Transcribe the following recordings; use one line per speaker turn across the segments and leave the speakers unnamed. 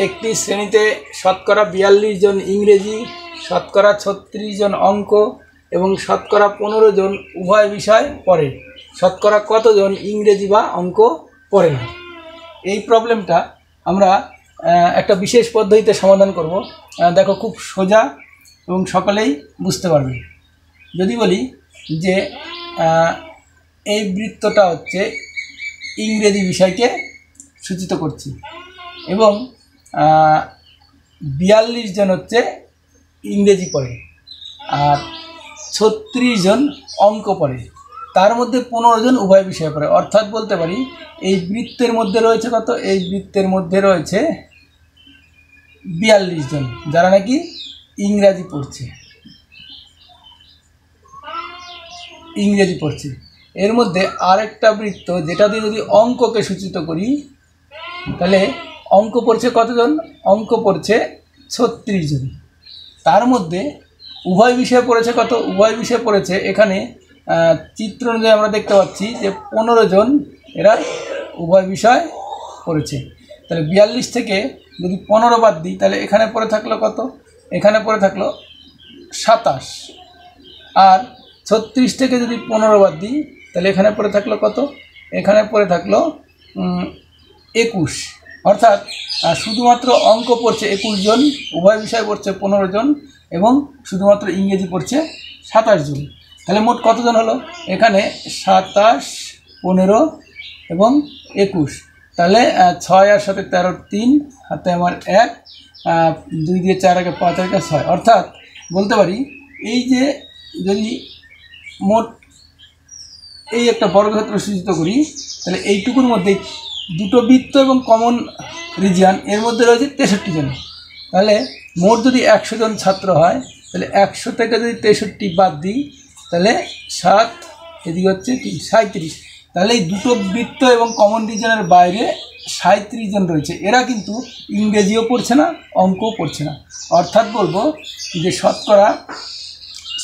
একটি শ্রেণীতে শতকরা 42 জন ইংরেজি, শতকরা 36 জন অঙ্ক এবং শতকরা 15 জন উভয় বিষয় পড়ে। শতকরা কতজন ইংরেজি বা অঙ্ক পড়ে না? এই প্রবলেমটা আমরা একটা বিশেষ পদ্ধতিতে সমাধান করব। দেখো, খুব সোজা এবং সকলেই বুঝতে পারবে। যদি বলি যে এই বৃত্তটা হচ্ছে ইংরেজি বিষয়কে সূচিত করছি এবং 42 জন হচ্ছে ইংরেজি পড়ে আর 36 জন অঙ্ক পড়ে, তার মধ্যে 15 জন উভয় বিষয় পড়ে। অর্থাৎ বলতে পারি এই বৃত্তের মধ্যে রয়েছে কত? এই বৃত্তের মধ্যে রয়েছে 42 জন যারা নাকি ইংরেজি পড়ছে। এর মধ্যে আরেকটা বৃত্ত যেটা দিয়ে যদি অঙ্ককে সূচিত করি, তাহলে অঙ্ক পড়ছে কতজন? অঙ্ক পড়ছে 36 জন। তার মধ্যে উভয় বিষয় পড়েছে কত? উভয় বিষয় পড়েছে, এখানে চিত্র অনুযায়ী আমরা দেখতে পাচ্ছি যে 15 জন এরা উভয় বিষয় পড়েছে। তাহলে 42 থেকে যদি 15 বাদ দিই, তাহলে এখানে পড়ে থাকলো কত? এখানে পড়ে থাকলো 27। আর 36 থেকে যদি 15 বাদ দিই, তাহলে এখানে পড়ে থাকলো কত? এখানে পড়ে থাকলো 21। অর্থাৎ শুধুমাত্র অঙ্ক পড়ছে 21 জন, উভয় বিষয় পড়ছে 15 জন এবং শুধুমাত্র ইংরেজি পড়ছে 27 জন। তাহলে মোট কতজন হলো? এখানে 27, 15 এবং 21। তাহলে 6 আর 7 13, 3 হাতে আমার 1, 2 দিয়ে 4 আগে 5 আগে 6। অর্থাৎ বলতে পারি এই যে যদি মোট এই একটা বর্গক্ষেত্র সূচিত করি, তাহলে এইটুকুর মধ্যে দুটো বৃত্ত এবং কমন রিজিয়ান এর মধ্যে রয়েছে 63 জন। তাহলে মোট যদি 100 জন ছাত্র হয়, তাহলে 100 থেকে যদি 63 বাদ দিই, তাহলে 7, এদিকে হচ্ছে 37। তাহলে এই দুটো বৃত্ত এবং কমন রিজিয়নের বাইরে 37 জন রয়েছে। এরা কিন্তু ইংরেজিও পড়ছে না, অঙ্কও পড়ছে না। অর্থাৎ বলবো যে শতকরা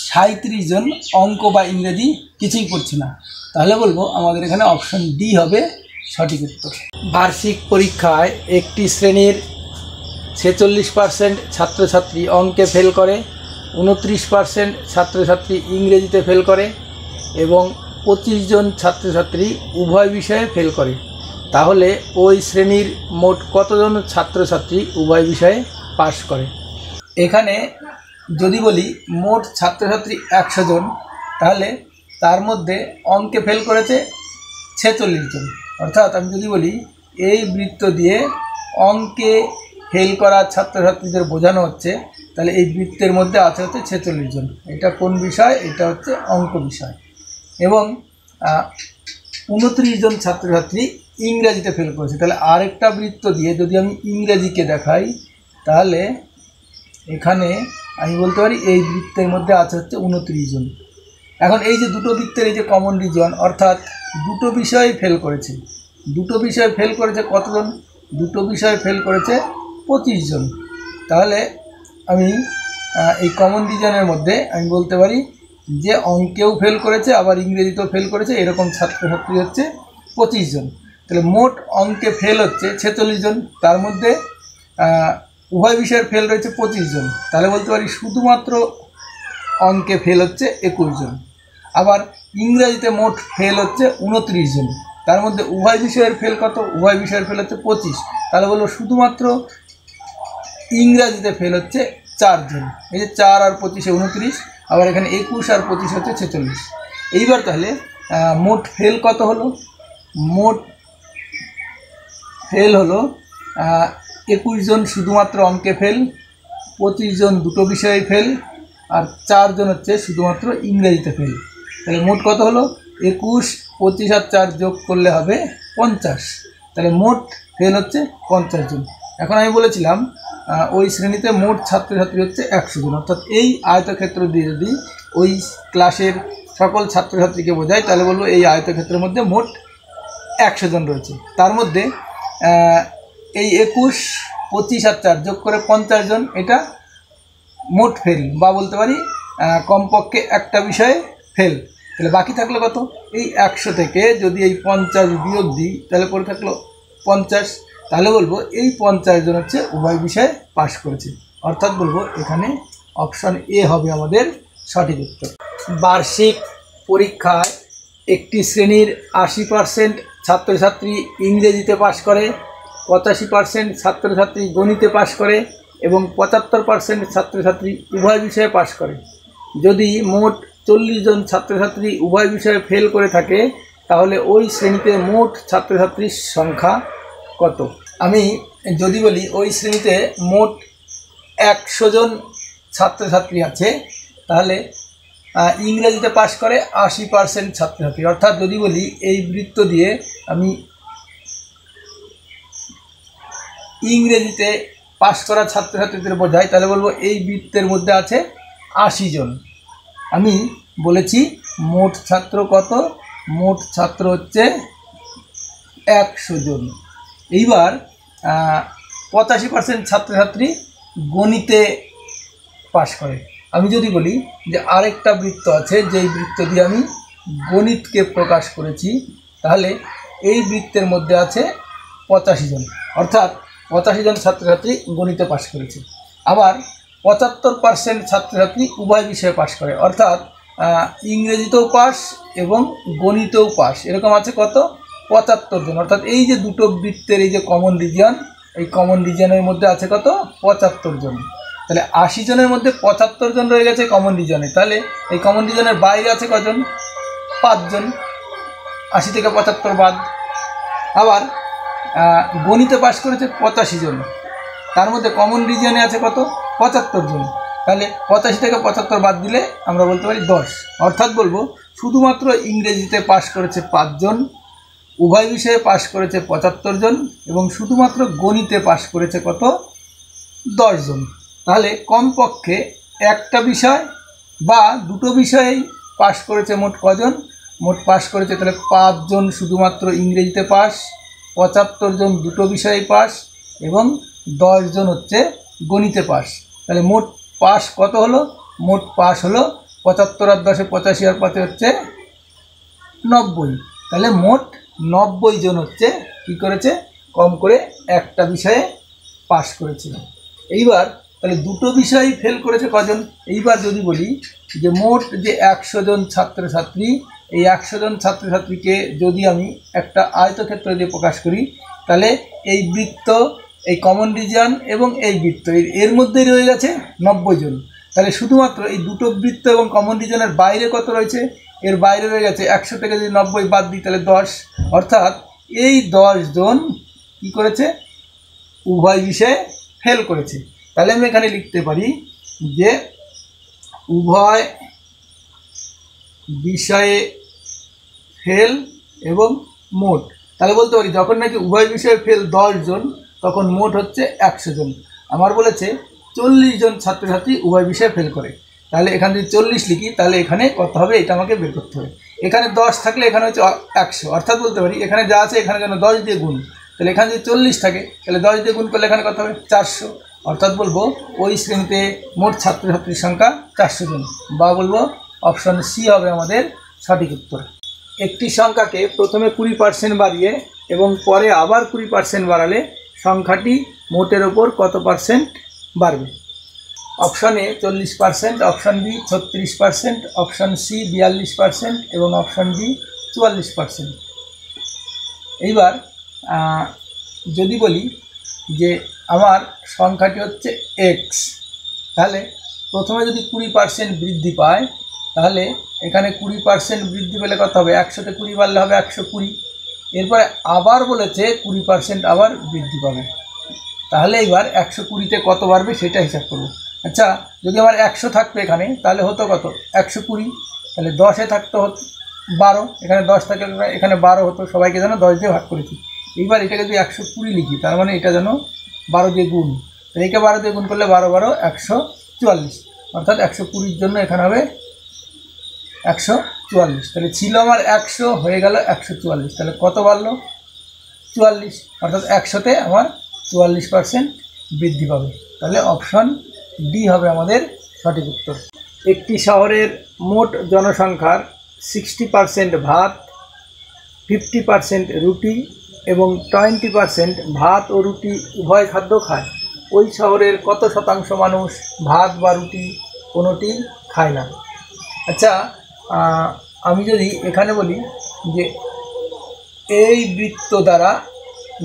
37 জন অঙ্ক বা ইংরেজি কিছুই পড়ছে না। তাহলে বলবো আমাদের এখানে অপশন ডি হবে সঠিক উত্তর। বার্ষিক পরীক্ষায় একটি শ্রেণীর 46% ছাত্রছাত্রী অঙ্কে ফেল করে, 29% ছাত্রছাত্রী ইংরেজিতে ফেল করে এবং 25 জন ছাত্রছাত্রী উভয় বিষয়ে ফেল করে। তাহলে ওই শ্রেণীর মোট কতজন ছাত্রছাত্রী উভয় বিষয়ে পাশ করে? এখানে যদি বলি মোট ছাত্রছাত্রী 100 জন, তাহলে তার মধ্যে অঙ্কে ফেল করেছে 46 জন। অর্থাৎ আমি যদি বলি এই বৃত্ত দিয়ে অঙ্কে ফেল করা ছাত্রছাত্রীদের বোঝানো হচ্ছে, তাহলে এই বৃত্তের মধ্যে আছে হচ্ছে 46 জন। এটা কোন বিষয়? এটা হচ্ছে অঙ্ক বিষয়। এবং 29 জন ছাত্রছাত্রী ইংরেজিতে ফেল করেছে। তাহলে আরেকটা বৃত্ত দিয়ে যদি আমি ইংরেজিকে দেখাই, তাহলে এখানে আমি বলতে পারি এই বৃত্তের মধ্যে আছে হচ্ছে 29 জন। এখন এই যে দুটো বৃত্তের এই যে কমন রিজন, অর্থাৎ দুটো বিষয় ফেল করেছে। দুটো বিষয় ফেল করেছে কতজন? দুটো বিষয় ফেল করেছে 25 জন। তাহলে আমি এই কমন রিজনের মধ্যে আমি বলতে পারি যে অঙ্কেও ফেল করেছে আবার ইংরেজিতেও ফেল করেছে এরকম ছাত্রছাত্রী হচ্ছে 25 জন। তাহলে মোট অঙ্কে ফেল হচ্ছে 46 জন, তার মধ্যে উভয় বিষয়ের ফেল রয়েছে 25 জন। তাহলে বলতে পারি শুধুমাত্র অঙ্কে ফেল হচ্ছে 21 জন। আবার ইংরেজিতে মোট ফেল হচ্ছে 29 জন, তার মধ্যে উভয় বিষয়ের ফেল কত? উভয় বিষয়ের ফেল হচ্ছে 25। তাহলে বলবো শুধুমাত্র ইংরেজিতে ফেল হচ্ছে 4 জন। এই যে 4 আর 25 29, আবার এখানে 21 আর 25 হচ্ছে 46। এইবার তাহলে মোট ফেল কত হলো? মোট ফেল হলো 21 জন শুধুমাত্র অঙ্কে ফেল, 25 জন দুটো বিষয়ে ফেল আর 4 জন হচ্ছে শুধুমাত্র ইংরেজিতে ফেল। তাহলে মোট কত হলো? 21, 25 আর 4 যোগ করলে হবে 50। তাহলে মোট ফেল হচ্ছে 50 জন। এখন আমি বলেছিলাম ওই শ্রেণীতে মোট ছাত্রছাত্রী হচ্ছে 100 জন। অর্থাৎ এই আয়তক্ষেত্র দিয়ে যদি ওই ক্লাসের সকল ছাত্রছাত্রীকে বোঝায়, তাহলে বলবো এই আয়তক্ষেত্রের মধ্যে মোট 100 জন রয়েছে। তার মধ্যে এই 21, 25 আর 4 যোগ করে 50 জন, এটা মোট ফেল বা বলতে পারি কমপক্ষে একটা বিষয়ে ফেল। তাহলে বাকি থাকলো কত? এই 100 থেকে যদি এই 50 বিয়োগ দিই, তাহলে পরে থাকলো 50। তাহলে বলবো এই 50 জন হচ্ছে উভয় বিষয়ে পাশ করেছে, অর্থাৎ বলবো এখানে অপশন এ হবে আমাদের সঠিক উত্তর। বার্ষিক পরীক্ষায় একটি শ্রেণীর 80% ছাত্রছাত্রী ইংরেজিতে পাশ করে, 85% ছাত্রছাত্রী গণিতে পাশ করে এবং 75% ছাত্রছাত্রী উভয় বিষয়ে পাশ করে। যদি মোট 40 জন ছাত্রছাত্রী উভয় বিষয়ে ফেল করে থাকে তাহলে ওই শ্রেণীতে মোট ছাত্রছাত্রীর সংখ্যা কত? আমি যদি বলি ওই শ্রেণীতে মোট 100 জন ছাত্রছাত্রী আছে, তাহলে ইংরেজিতে পাশ করে 80% ছাত্রছাত্রী, অর্থাৎ যদি বলি এই বৃত্ত দিয়ে আমি ইংরেজিতে পাশ করা ছাত্রছাত্রীদের বোঝাই, তাহলে বলবো এই বৃত্তের মধ্যে আছে 80 জন। আমি বলেছি মোট ছাত্র কত? মোট ছাত্র হচ্ছে 100 জন। এইবার 85% ছাত্রছাত্রী গণিতে পাশ করে। আমি যদি বলি যে আরেকটা বৃত্ত আছে, যেই বৃত্ত দিয়ে আমি গণিতকে প্রকাশ করেছি, তাহলে এই বৃত্তের মধ্যে আছে 85 জন, অর্থাৎ 85 জন ছাত্রছাত্রী গণিতে পাশ করেছে। আবার 75% ছাত্রছাত্রী উভয় বিষয়ে পাশ করে, অর্থাৎ ইংরেজিতেও পাস এবং গণিতেও পাস, এরকম আছে কত? 75 জন। অর্থাৎ এই যে দুটো বৃত্তের এই যে কমন রিজিয়ন, এই কমন রিজিয়নের মধ্যে আছে কত? 75 জন। তাহলে 80 জনের মধ্যে 75 জন রয়ে গেছে কমন রিজনে, তাহলে এই কমন রিজনের বাইরে আছে কজন? 5 জন, 80 থেকে 75 বাদ। আবার গণিতে পাশ করেছে 85 জন, তার মধ্যে কমন রিজনে আছে কত? 75 জন, তাহলে 85 থেকে 75 বাদ দিলে আমরা বলতে পারি 10, অর্থাৎ বলবো শুধুমাত্র ইংরেজিতে পাশ করেছে 5 জন, উভয় বিষয়ে পাশ করেছে 75 জন এবং শুধুমাত্র গণিতে পাশ করেছে কত? 10 জন। তাহলে কমপক্ষে একটা বিষয় বা দুটো বিষয়েই পাশ করেছে মোট কজন? মোট পাশ করেছে তাহলে 5 জন শুধুমাত্র ইংরেজিতে পাস, 75 জন দুটো বিষয়ে পাস এবং 10 জন হচ্ছে গণিতে পাস। তাহলে মোট পাস কত হলো? মোট পাস হলো 75 আর 10 85 আর 5 হচ্ছে 90। তাহলে মোট 90 জন হচ্ছে কী করেছে? কম করে একটা বিষয়ে পাশ করেছে। এইবার তাহলে দুটো বিষয়ই ফেল করেছে কজন? এইবার যদি বলি যে মোট যে 100 জন ছাত্রছাত্রী, এই 100 জন ছাত্রছাত্রীকে যদি আমি একটা আয়তক্ষেত্র দিয়ে প্রকাশ করি, তাহলে এই বৃত্ত, এই কমন রিজিয়ন এবং এই বৃত্ত এর মধ্যেই রয়ে গেছে 90 জন। তাহলে শুধুমাত্র এই দুটো বৃত্ত এবং কমন রিজিয়নের বাইরে কত রয়েছে? এর বাইরে রয়ে গেছে 100 থেকে যদি 90 বাদ দিই তাহলে 10, অর্থাৎ এই 10 জন কী করেছে? উভয় বিষয়ে ফেল করেছে। তাহলে আমি এখানে লিখতে পারি যে উভয় বিষয়ে ফেল এবং মোট। তাহলে বলতে পারি যখন নাকি উভয় বিষয়ে ফেল 10 জন, তখন মোট হচ্ছে 100 জন। আমার বলেছে 40 জন ছাত্রছাত্রী উভয় বিষয়ে ফেল করে, তাহলে এখানে যদি 40 লিখি তাহলে এখানে কত হবে এটা আমাকে বের করতে হবে। এখানে 10 থাকলে এখানে হচ্ছে 100, অর্থাৎ বলতে পারি এখানে যা আছে এখানে যেন 10 দিয়ে গুণ, তাহলে এখানে যদি 40 থাকে তাহলে 10 দিয়ে গুণ করলে এখানে কত হবে? 400, অর্থাৎ বলবো ওই শ্রেণীতে মোট ছাত্রছাত্রীর সংখ্যা 400 জন, বা বলবো অপশন সি হবে আমাদের সঠিক উত্তর। একটি সংখ্যাকে প্রথমে 20% বাড়িয়ে এবং পরে আবার 20% বাড়ালে সংখ্যাটি মোটের ওপর কত পার্সেন্ট বাড়বে? Option A 40%, option B 36%, option C 42% এবং অপশন ডি 44%। এইবার যদি বলি যে আমার সংখ্যাটি হচ্ছে এক্স, তাহলে প্রথমে যদি 20% বৃদ্ধি পায়, তাহলে এখানে 20% বৃদ্ধি পেলে কত হবে? 100তে 20 বাড়লে হবে 120। এরপরে আবার বলেছে 20% আবার বৃদ্ধি পাবে, তাহলে এবার 120তে কত বাড়বে সেটা হিসাব করব। আচ্ছা, যদি আমার 100 থাকতো এখানে তাহলে হতো কত? 120, তাহলে 10-এ থাকতো 12, এখানে 10 থাকে এখানে 12 হতো, সবাইকে যেন 10 দিয়ে ভাগ করেছি। এইবার এটাকে যদি 120 লিখি, তার মানে এটা যেন 12 দিয়ে গুণ, তাহলে একে 12 দিয়ে গুণ করলে 12 12 144, অর্থাৎ 120-র জন্য এখানে হবে 144। তাহলে ছিল আমার 100, হয়ে গেল 144, তাহলে কত বাড়লো? 44, অর্থাৎ 100তে আমার 44% বৃদ্ধি পাবে। তাহলে অপশন ডি হবে আমাদের সঠিক উত্তর। একটি শহরের মোট জনসংখ্যার 60% ভাত, 50% রুটি এবং 20% ভাত ও রুটি উভয় খাদ্য খায়, ওই শহরের কত শতাংশ মানুষ ভাত বা রুটি কোনোটি খায় না? আচ্ছা, আমি যদি এখানে বলি যে এই বৃত্ত দ্বারা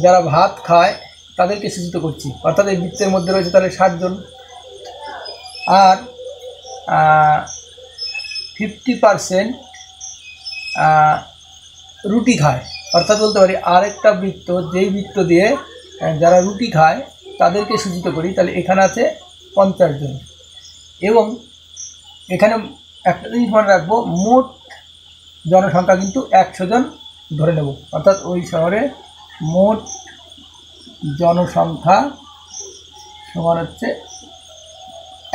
যারা ভাত খায় তাদেরকে সূচিত করছি, অর্থাৎ এই বৃত্তের মধ্যে রয়েছে তাহলে 60 জন। আর 50% রুটি খায়, অর্থাৎ বলতে পারি আরেকটা বৃত্ত, যেই বৃত্ত দিয়ে যারা রুটি খায় তাদেরকে সূচিত করি, তাহলে এখানে আছে 50 জন। এবং এখানে একটা জিনিস মনে রাখবো, মোট জনসংখ্যা কিন্তু 100 জন ধরে নেব, অর্থাৎ ওই শহরে মোট জনসংখ্যা সমান হচ্ছে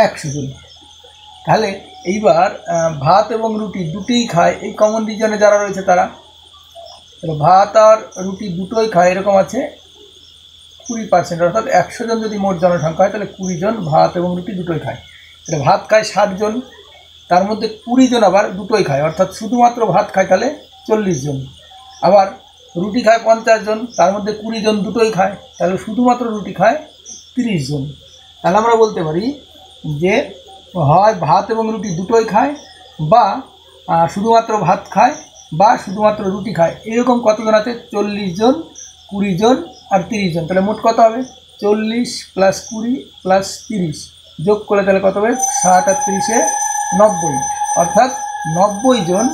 100 জন। তাহলে এইবার ভাত এবং রুটি দুটোই খায়, এই কমন রিজনে যারা রয়েছে তারা, ভাত আর রুটি দুটোই খায়, এরকম আছে 20%, অর্থাৎ 100 জন যদি মোট জনসংখ্যা হয় তাহলে 20 জন ভাত এবং রুটি দুটোই খায়। তাহলে ভাত খায় 60 জন, তার মধ্যে 20 জন আবার দুটোই খায়, অর্থাৎ শুধুমাত্র ভাত খায় তাহলে 40 জন। আবার রুটি খায় 50 জন, তার মধ্যে 20 জন দুটোই খায়, তাহলে শুধুমাত্র রুটি খায় 30 জন। তাহলে আমরা বলতে পারি যে হয় ভাত এবং রুটি দুটোই খায়, বা শুধুমাত্র ভাত খায়, বা শুধুমাত্র রুটি খায়। এরকম কতজন আছে? 40 জন, 20 জন আর 30 জন। তাহলে মোট কত হবে? 40 + 20 + 30 যোগ করে তাহলে কত হবে? 60 আর 30-এ 90, অর্থাৎ 90 জন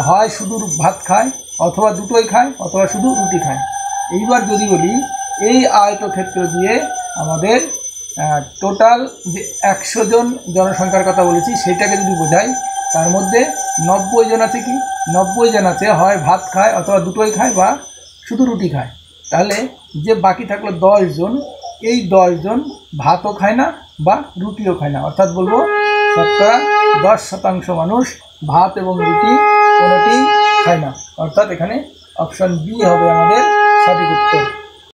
হয় শুধু ভাত খায়, অথবা দুটোই খায়, অথবা শুধু রুটি খায়। এইবার যদি বলি এই আয়তক্ষেত্র দিয়ে আমাদের টোটাল যে 100 জন জনসংখ্যার কথা বলেছি সেটাকে যদি বোঝাই, তার মধ্যে 90 জন আছে কি? 90 জন আছে হয় ভাত খায়, অথবা দুটোই খায়, বা শুধু রুটি খায়। তাহলে যে বাকি থাকলো 10 জন, এই 10 জন ভাতও খায় না বা রুটিও খায় না, অর্থাৎ বলবো 10% মানুষ ভাত এবং রুটি কোনোটি খায় না, অর্থাৎ এখানে অপশন বি হবে আমাদের সঠিক উত্তর।